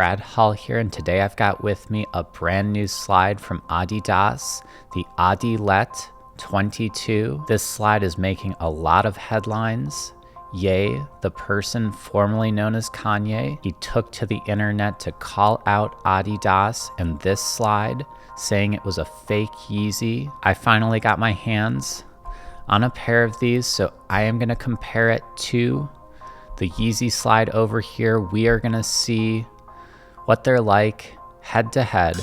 Brad Hall here, and today I've got with me a brand new slide from Adidas, the Adilette 22. This slide is making a lot of headlines. Ye, the person formerly known as Kanye, he took to the internet to call out Adidas and this slide, saying it was a fake Yeezy. I finally got my hands on a pair of these, so I am going to compare it to the Yeezy Slide over here. We are going to see what they're like head to head.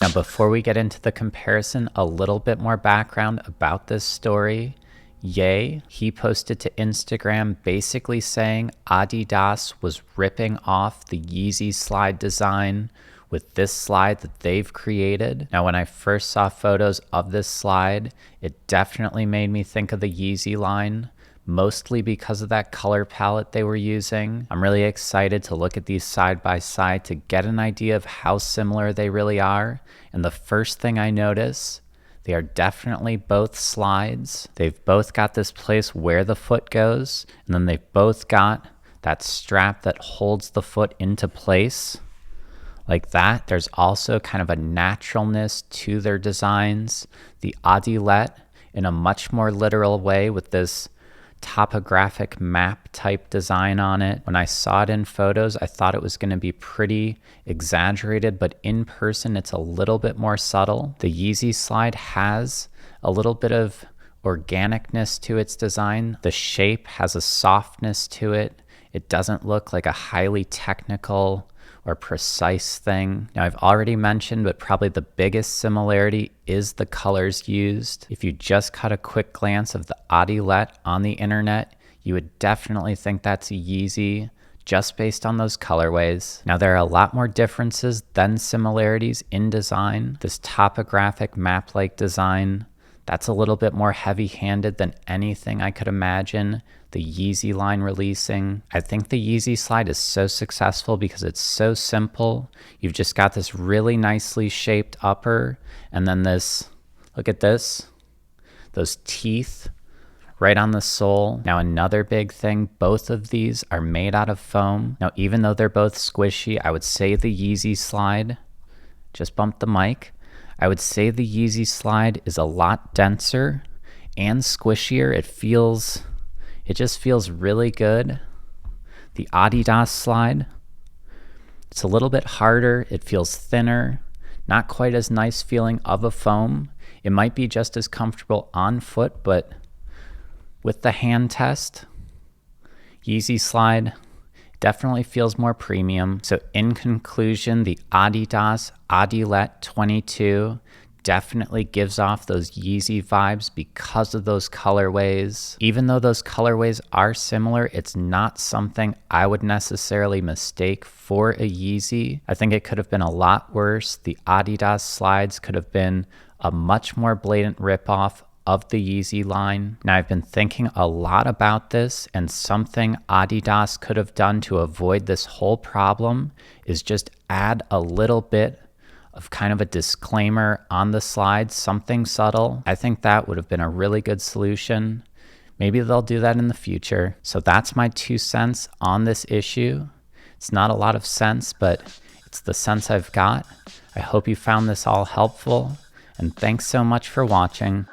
Now, before we get into the comparison, a little bit more background about this story. Ye, he posted to Instagram basically saying Adidas was ripping off the Yeezy Slide design with this slide that they've created. Now, when I first saw photos of this slide, it definitely made me think of the Yeezy line, mostly because of that color palette they were using. I'm really excited to look at these side by side to get an idea of how similar they really are. And the first thing I notice, they are definitely both slides. They've both got this place where the foot goes, and then they've both got that strap that holds the foot into place like that. There's also kind of a naturalness to their designs. The Adilette, in a much more literal way, with this topographic map type design on it. When I saw it in photos, I thought it was going to be pretty exaggerated, but in person it's a little bit more subtle. The Yeezy Slide has a little bit of organicness to its design. The shape has a softness to it. It doesn't look like a highly technical or precise thing. Now, I've already mentioned, but probably the biggest similarity is the colors used. If you just caught a quick glance of the Adilette on the internet, you would definitely think that's a Yeezy just based on those colorways. Now, there are a lot more differences than similarities in design. This topographic map-like design, that's a little bit more heavy-handed than anything I could imagine the Yeezy line releasing. I think the Yeezy Slide is so successful because it's so simple. You've just got this really nicely shaped upper, and then this, look at this, those teeth right on the sole. Now, another big thing, both of these are made out of foam. Now, even though they're both squishy, I would say the Yeezy Slide, just bumped the mic, I would say the Yeezy Slide is a lot denser and squishier. It just feels really good. The Adidas Slide, it's a little bit harder. It feels thinner, not quite as nice feeling of a foam. It might be just as comfortable on foot, but with the hand test, Yeezy Slide definitely feels more premium. So in conclusion, the Adidas Adilette 22 definitely gives off those Yeezy vibes because of those colorways. Even though those colorways are similar, it's not something I would necessarily mistake for a Yeezy. I think it could have been a lot worse. The Adidas Slides could have been a much more blatant ripoff of the Yeezy line. Now, I've been thinking a lot about this, and something Adidas could have done to avoid this whole problem is just add a little bit of kind of a disclaimer on the slide, something subtle. I think that would have been a really good solution. Maybe they'll do that in the future. So that's my 2 cents on this issue. It's not a lot of sense, but it's the sense I've got. I hope you found this all helpful, and thanks so much for watching.